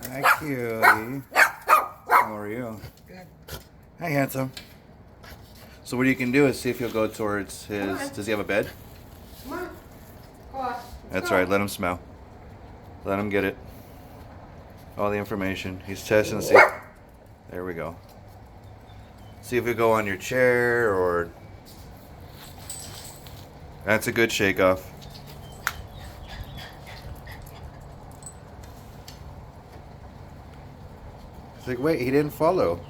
Hi, cutie. How are you? Good. Hi, handsome. So what you can do is see if he'll go towards his... Does he have a bed? Come on. Go on. That's right. Let him smell. Let him get it. All the information. He's testing to see. There we go. See if you go on your chair or... That's a good shake off. It's like, wait, he didn't follow.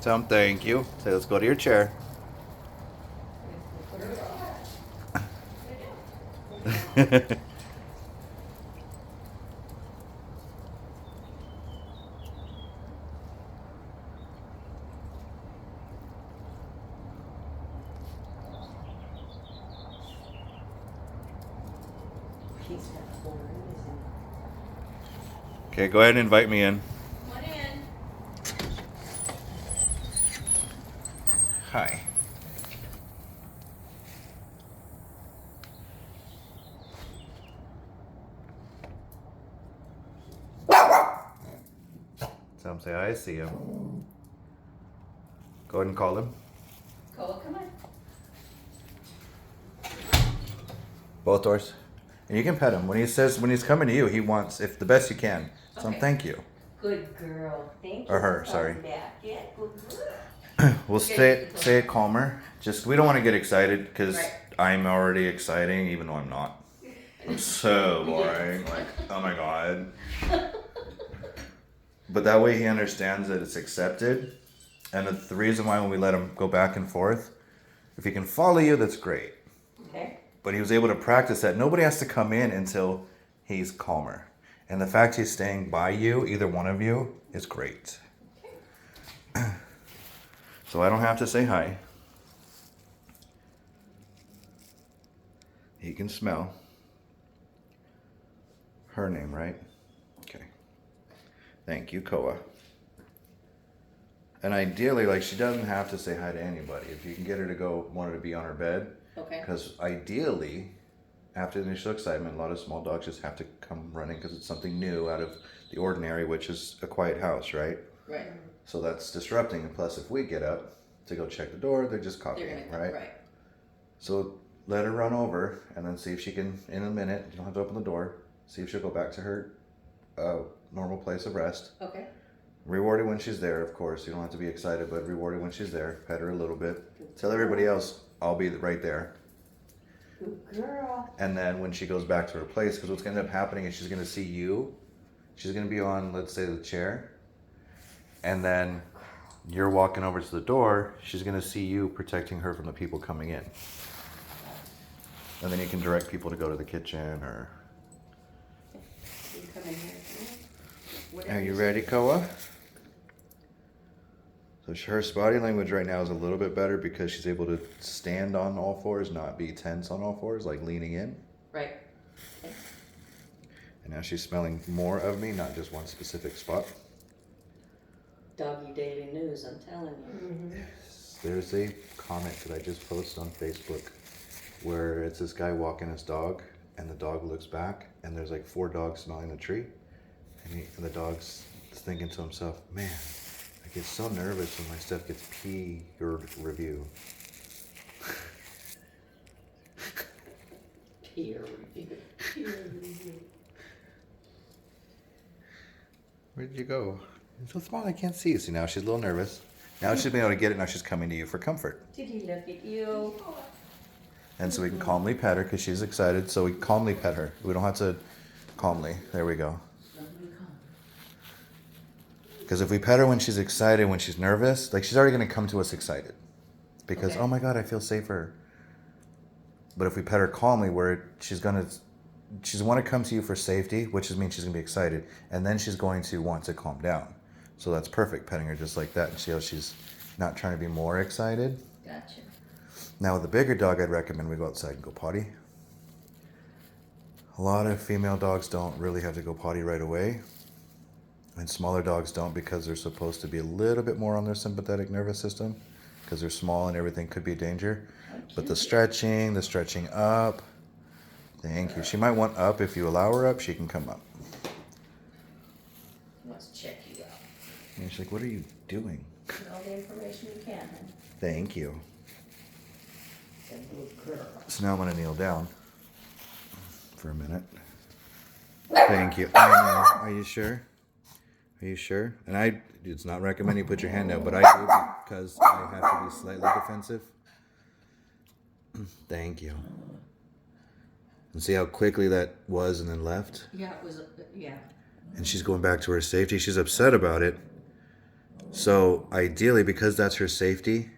Tell him thank you. Say, let's go to your chair. Okay, go ahead and invite me in. Come on in. Hi. Tell him, say, I see him. Go ahead and call him. Koa, come on. Both doors. And you can pet him. When he's coming to you, he wants, if the best you can. Tell him Okay. thank you. Good girl. Thank you. Or her, for sorry. coming back. Yeah, good girl. We'll say it calmer. Just, we don't want to get excited because Right. I'm already exciting, even though I'm not. I'm so boring. Like, oh my God. But that way he understands that it's accepted. And the reason why when we let him go back and forth, if he can follow you, that's great. Okay. But he was able to practice that. Nobody has to come in until he's calmer. And the fact he's staying by you, either one of you, is great. So I don't have to say hi. He can smell. Her name, right? Okay. Thank you, Koa. And ideally, like, she doesn't have to say hi to anybody. If you can get her to go, want her to be on her bed. Okay. Because ideally, after the initial excitement, a lot of small dogs just have to come running because it's something new out of the ordinary, which is a quiet house, right? Right. So that's disrupting. And plus, if we get up to go check the door, they're just They're copying, gonna right? Right. So let her run over and then see if she can, in a minute, you don't have to open the door, see if she'll go back to her normal place of rest. Okay. Reward her when she's there, of course. You don't have to be excited, but reward her when she's there. Pet her a little bit. Tell everybody else, I'll be right there. Good girl. And then when she goes back to her place, because what's going to end up happening is she's going to see you. She's going to be on, let's say, the chair. And then you're walking over to the door. She's going to see you protecting her from the people coming in. And then you can direct people to go to the kitchen or... You come in here. Are you ready, Koa? So her body language right now is a little bit better because she's able to stand on all fours, not be tense on all fours, like leaning in. Right. Okay. And now she's smelling more of me, not just one specific spot. Doggy Daily News, I'm telling you. Mm-hmm. There's a comment that I just posted on Facebook where it's this guy walking his dog and the dog looks back and there's like 4 dogs smelling the tree. And the dog's thinking to himself, man, I get so nervous when my stuff gets peer review. Peer review. Peer review. Where did you go? It's so small I can't see you. See, now she's a little nervous. Now she's been able to get it. Now she's coming to you for comfort. Did he look at you? And so we can calmly pet her because she's excited. So we calmly pet her. We don't have to calmly. There we go. Because if we pet her when she's excited, when she's nervous, like she's already going to come to us excited. Because, Okay. oh my God, I feel safer. But if we pet her calmly, where she's want to come to you for safety, which means she's going to be excited. And then she's going to want to calm down. So that's perfect, petting her just like that. And see how she's not trying to be more excited. Gotcha. Now with a bigger dog, I'd recommend we go outside and go potty. A lot of female dogs don't really have to go potty right away. And smaller dogs don't because they're supposed to be a little bit more on their sympathetic nervous system because they're small and everything could be a danger. But the stretching up, Thank you. She might want up. If you allow her up, she can come up. Let's check you out. And she's like, what are you doing? Get all the information you can, honey. Thank you. Good girl. So now I'm going to kneel down for a minute. Thank you. I know. Are you sure? Are you sure? And it's not recommended you put your hand out, but I do because I have to be slightly defensive. Thank you. And see how quickly that was and then left? Yeah, it was, yeah. And she's going back to her safety. She's upset about it. So ideally, because that's her safety,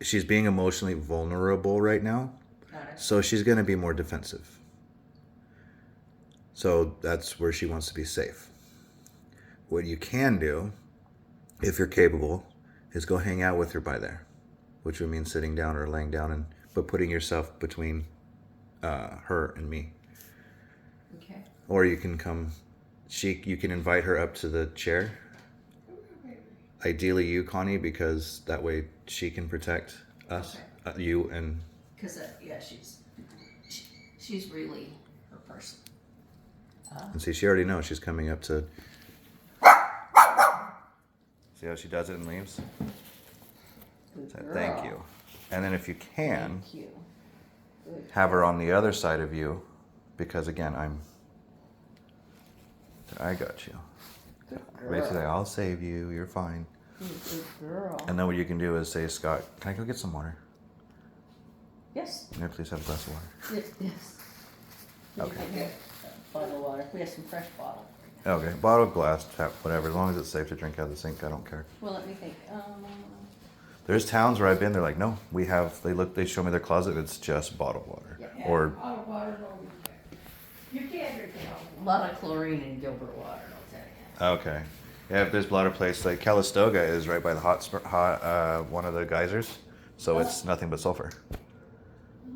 she's being emotionally vulnerable right now. Got it. So she's going to be more defensive. So that's where she wants to be safe. What you can do, if you're capable, is go hang out with her by there, which would mean sitting down or laying down, but putting yourself between her and me. Okay. Or you can come, you can invite her up to the chair. Ideally you, Connie, because that way she can protect us, you, and... Because, yeah, she's really her person. And see, she already knows she's coming up to... See how she does it and leaves? Good So, girl. thank you. And then if you can, Thank you. Good have her on the other side of you, because again, I got you. Good Basically, girl. I'll save you, you're fine. Good girl. And then what you can do is say, Scott, can I go get some water? Yes. May I please have a glass of water? Yes. Okay. Here, a bottle of water. We have some fresh bottle. Okay, bottle, glass, tap, whatever. As long as it's safe to drink out of the sink, I don't care. Well, let me think. There's towns where I've been, they're like, no, they show me their closet, it's just bottled water. Yeah. Or, Bottled water, you can't drink it all. A lot of chlorine in Gilbert water, I'll tell you. okay. Yeah, if there's a lot of places, like Calistoga is right by the one of the geysers, so it's nothing but sulfur.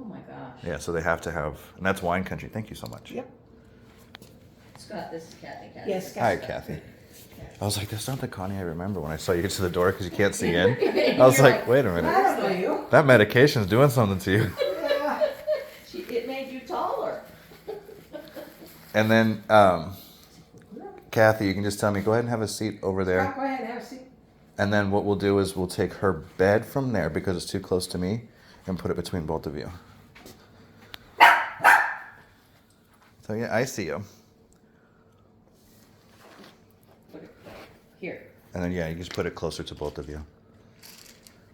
Oh my gosh. Yeah, so they have to have, and that's wine country. Thank you so much. Yep. Scott, this is Kathy. Yes, Hi, Kathy. I was like, that's not the Connie I remember when I saw you get to the door because you can't see in. I was like, wait a I minute. don't know you. That medication's doing something to you. Yeah. It made you taller. And then, Kathy, you can just tell me, go ahead and have a seat over there. Go ahead and have a seat. And then what we'll do is we'll take her bed from there because it's too close to me and put it between both of you. So yeah, I see you. Put it here. And then yeah, you just put it closer to both of you.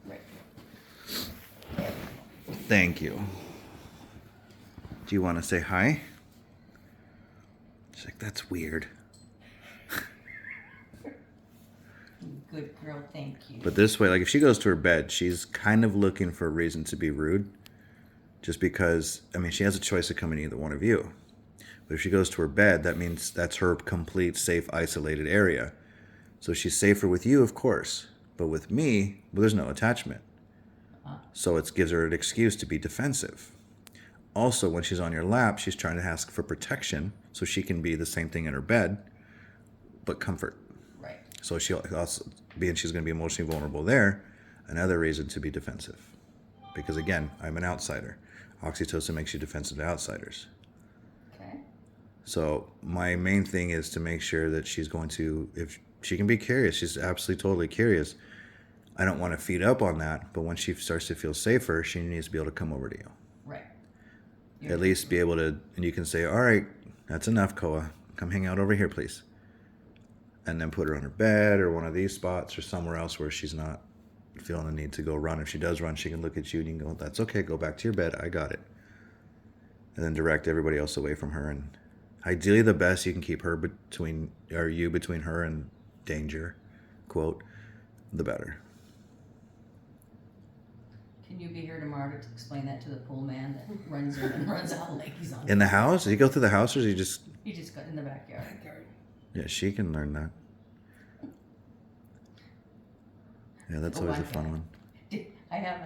Right. Thank you. Do you want to say hi? She's like, that's weird. Good girl, thank you. But this way, like if she goes to her bed, she's kind of looking for a reason to be rude. Just because, I mean, she has a choice of coming to either one of you. But if she goes to her bed, that means that's her complete, safe, isolated area. So she's safer with you, of course. But with me, well, there's no attachment. So it gives her an excuse to be defensive. Also, when she's on your lap, she's trying to ask for protection so she can be the same thing in her bed, but comfort. Right. So she'll also, being she's going to be emotionally vulnerable there, another reason to be defensive. Because again, I'm an outsider. Oxytocin makes you defensive to outsiders. Okay. So my main thing is to make sure that she's going to, if she can be curious, she's absolutely totally curious. I don't want to feed up on that, but when she starts to feel safer, she needs to be able to come over to you. Right. At least be able to, and you can say, all right, that's enough, Koa. Come hang out over here, please. And then put her on her bed or one of these spots or somewhere else where she's not feeling the need to go run. If she does run, she can look at you and you can go, that's okay, go back to your bed, I got it. And then direct everybody else away from her. And ideally the best, you can keep her between, or you between her and danger, quote, the better. Can you be here tomorrow to explain that to the pool man that runs in and runs out like he's on? In the house? Did you go through the house or did you just... He just got in the backyard. Yeah, she can learn that. Yeah, that's Oh, always I a fun can. one. I have